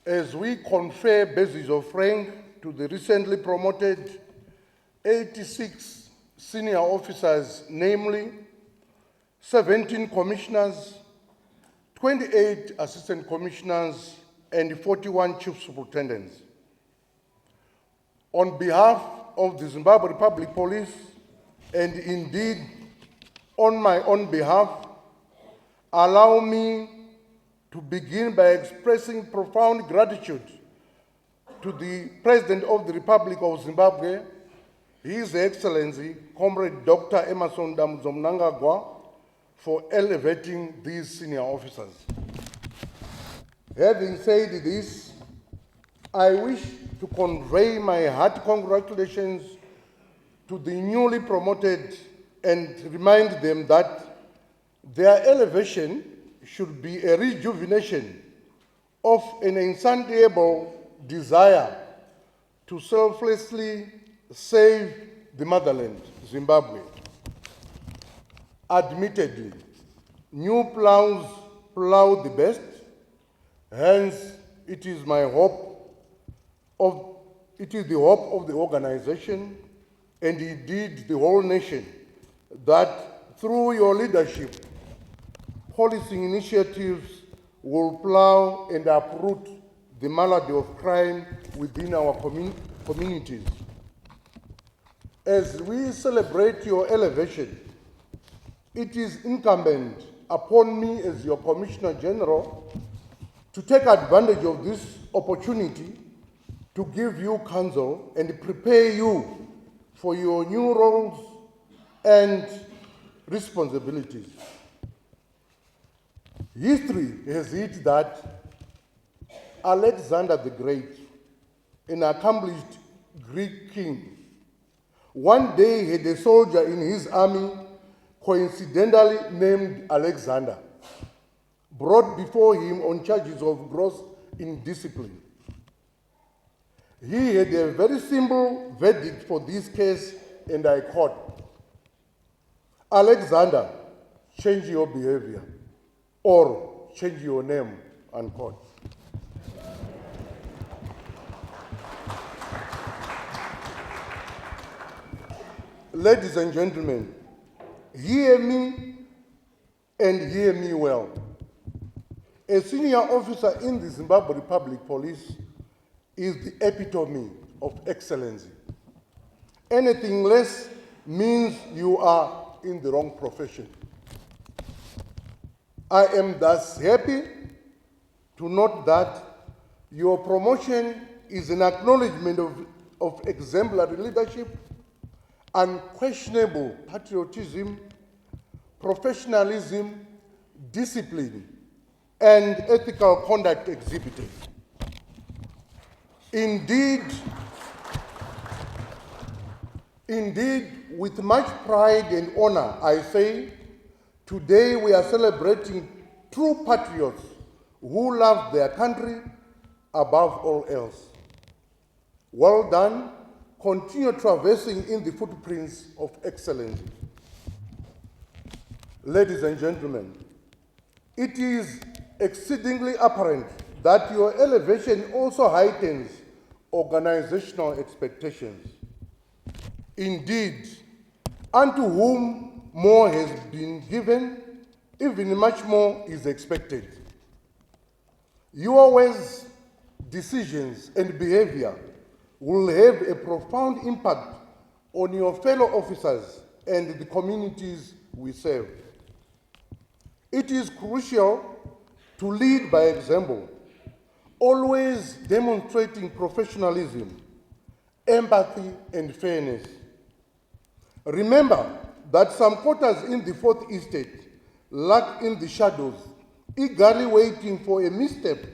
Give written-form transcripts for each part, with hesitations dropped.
as we confer badges of rank to the recently promoted 86 senior officers, namely 17 commissioners, 28 assistant commissioners, and 41 chief superintendents. On behalf of the Zimbabwe Republic Police, and indeed on my own behalf, allow me to begin by expressing profound gratitude to the President of the Republic of Zimbabwe, His Excellency, Comrade Dr. Emmerson Mnangagwa, for elevating these senior officers. Having said this, I wish to convey my hearty congratulations to the newly promoted and remind them that their elevation should be a rejuvenation of an insatiable desire to selflessly save the motherland, Zimbabwe. Admittedly, new plows plow the best, hence it is the hope of the organization and indeed the whole nation that through your leadership, policy initiatives will plow and uproot the malady of crime within our communities. As we celebrate your elevation, it is incumbent upon me as your Commissioner General to take advantage of this opportunity to give you counsel and prepare you for your new roles and responsibilities. History has it that Alexander the Great, an accomplished Greek king, one day had a soldier in his army coincidentally named Alexander, brought before him on charges of gross indiscipline. He had a very simple verdict for this case, and I quote, "Alexander, change your behavior or change your name," unquote. Ladies and gentlemen, hear me and hear me well. A senior officer in the Zimbabwe Republic Police is the epitome of excellency. Anything less means you are in the wrong profession. I am thus happy to note that your promotion is an acknowledgement of exemplary leadership, unquestionable patriotism, professionalism, discipline, and ethical conduct exhibited. Indeed, with much pride and honor, I say, today we are celebrating true patriots who love their country above all else. Well done. Continue traversing in the footprints of excellence. Ladies and gentlemen, it is exceedingly apparent that your elevation also heightens organizational expectations. Indeed, unto whom more has been given, even much more is expected. Your ways, decisions, and behavior will have a profound impact on your fellow officers and the communities we serve. It is crucial to lead by example, always demonstrating professionalism, empathy, and fairness. Remember that some quarters in the Fourth Estate lurk in the shadows, eagerly waiting for a misstep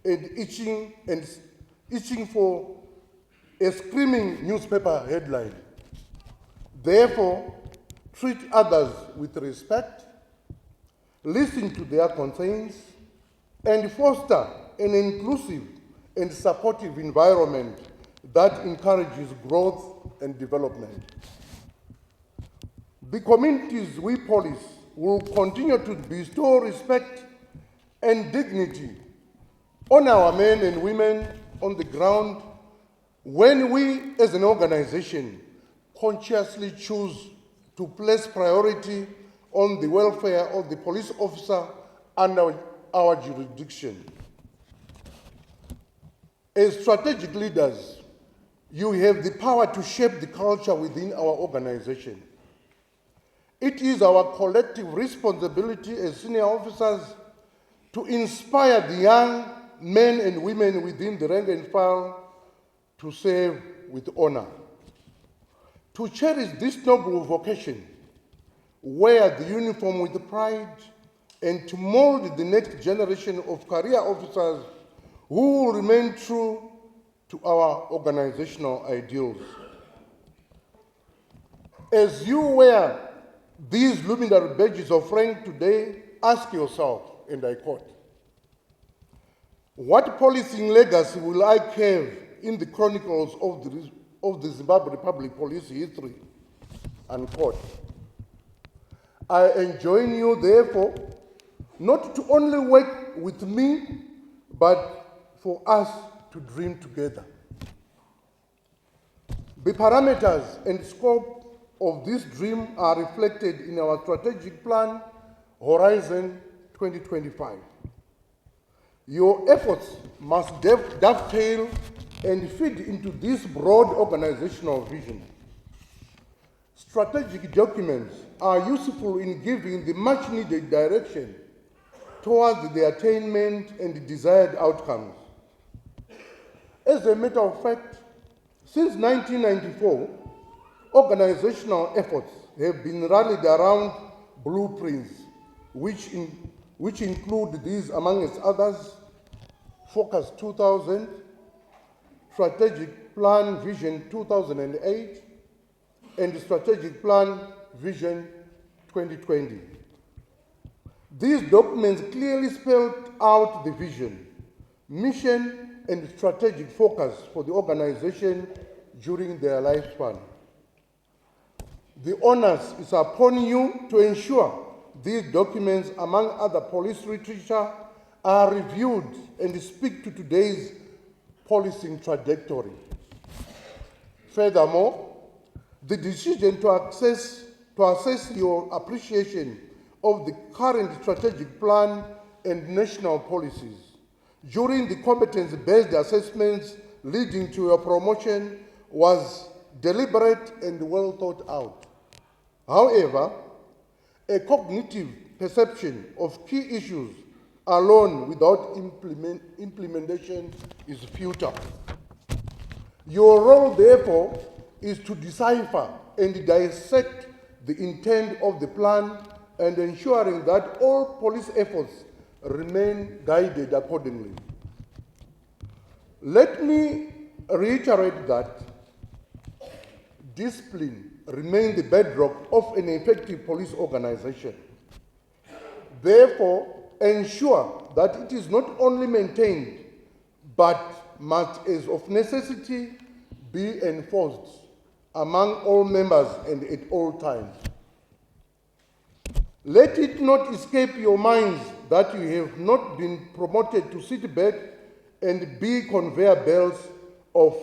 and itching for a screaming newspaper headline. Therefore, treat others with respect, listen to their concerns, and foster an inclusive and supportive environment that encourages growth and development. The communities we police will continue to bestow respect and dignity on our men and women on the ground when we as an organization consciously choose to place priority on the welfare of the police officer under our jurisdiction. As strategic leaders, you have the power to shape the culture within our organization. It is our collective responsibility as senior officers to inspire the young men and women within the rank and file to serve with honor, to cherish this noble vocation, wear the uniform with pride, and to mold the next generation of career officers who will remain true to our organizational ideals. As you wear these luminary badges of rank today, ask yourself, and I quote, what policing legacy will I carve in the chronicles of the Zimbabwe Republic police history? Unquote. I enjoin you, therefore, not to only work with me, but for us to dream together. The parameters and scope of this dream are reflected in our strategic plan, Horizon 2025. Your efforts must dovetail and feed into this broad organizational vision. Strategic documents are useful in giving the much-needed direction towards the attainment and desired outcomes. As a matter of fact, since 1994, organizational efforts have been rallied around blueprints, which include these, among others, Focus 2000, Strategic Plan Vision 2008, and Strategic Plan Vision 2020. These documents clearly spelled out the vision, mission, and strategic focus for the organization during their lifespan. The onus is upon you to ensure these documents, among other police literature, are reviewed and speak to today's policing trajectory. Furthermore, the decision to assess your appreciation of the current strategic plan and national policies during the competence-based assessments leading to your promotion was deliberate and well thought out. However, a cognitive perception of key issues alone without implementation is futile. Your role, therefore, is to decipher and dissect the intent of the plan and ensuring that all police efforts remain guided accordingly. Let me reiterate that discipline remains the bedrock of an effective police organization. Therefore, ensure that it is not only maintained, but must, as of necessity, be enforced among all members and at all times. Let it not escape your minds that you have not been promoted to sit back and be conveyor belts of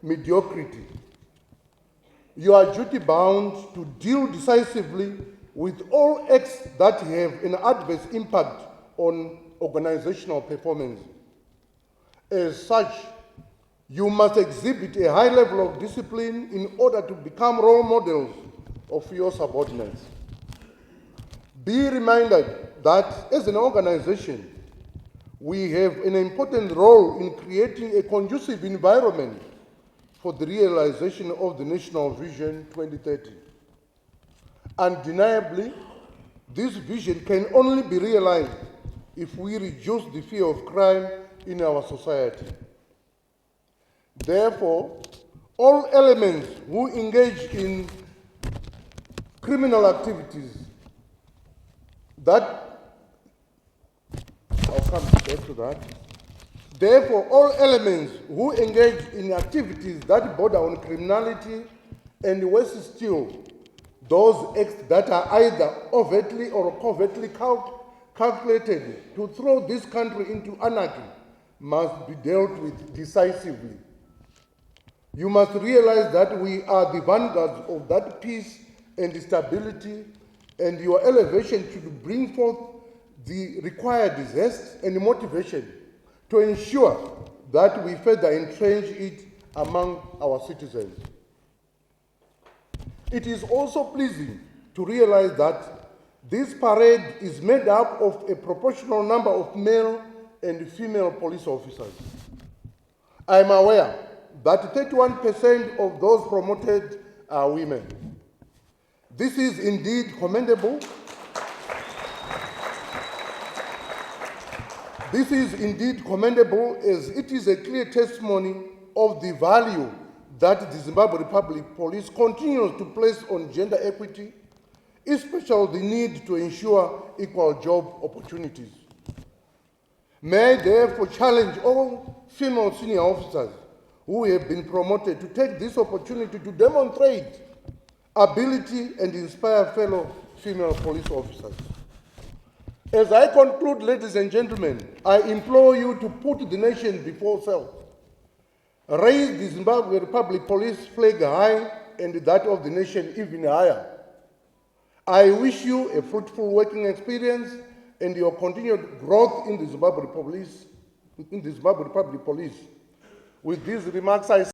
mediocrity. You are duty-bound to deal decisively with all acts that have an adverse impact on organizational performance. As such, you must exhibit a high level of discipline in order to become role models of your subordinates. Be reminded that as an organization, we have an important role in creating a conducive environment for the realization of the National Vision 2030. Undeniably, this vision can only be realized if we reduce the fear of crime in our society. Therefore, all elements who engage in criminal activities I'll come back to that. Therefore, all elements who engage in activities that border on criminality, and worse still, those acts that are either overtly or covertly calculated to throw this country into anarchy, must be dealt with decisively. You must realize that we are the vanguards of that peace and stability, and your elevation should bring forth the required zest and motivation to ensure that we further entrench it among our citizens. It is also pleasing to realize that this parade is made up of a proportional number of male and female police officers. I am aware that 31% of those promoted are women. This is indeed commendable. This is indeed commendable, as it is a clear testimony of the value that the Zimbabwe Republic Police continues to place on gender equity, especially the need to ensure equal job opportunities. May I therefore challenge all female senior officers who have been promoted to take this opportunity to demonstrate ability and inspire fellow female police officers. As I conclude, ladies and gentlemen, I implore you to put the nation before self. Raise the Zimbabwe Republic Police flag high and that of the nation even higher. I wish you a fruitful working experience and your continued growth in the Zimbabwe Republic Police. With these remarks, I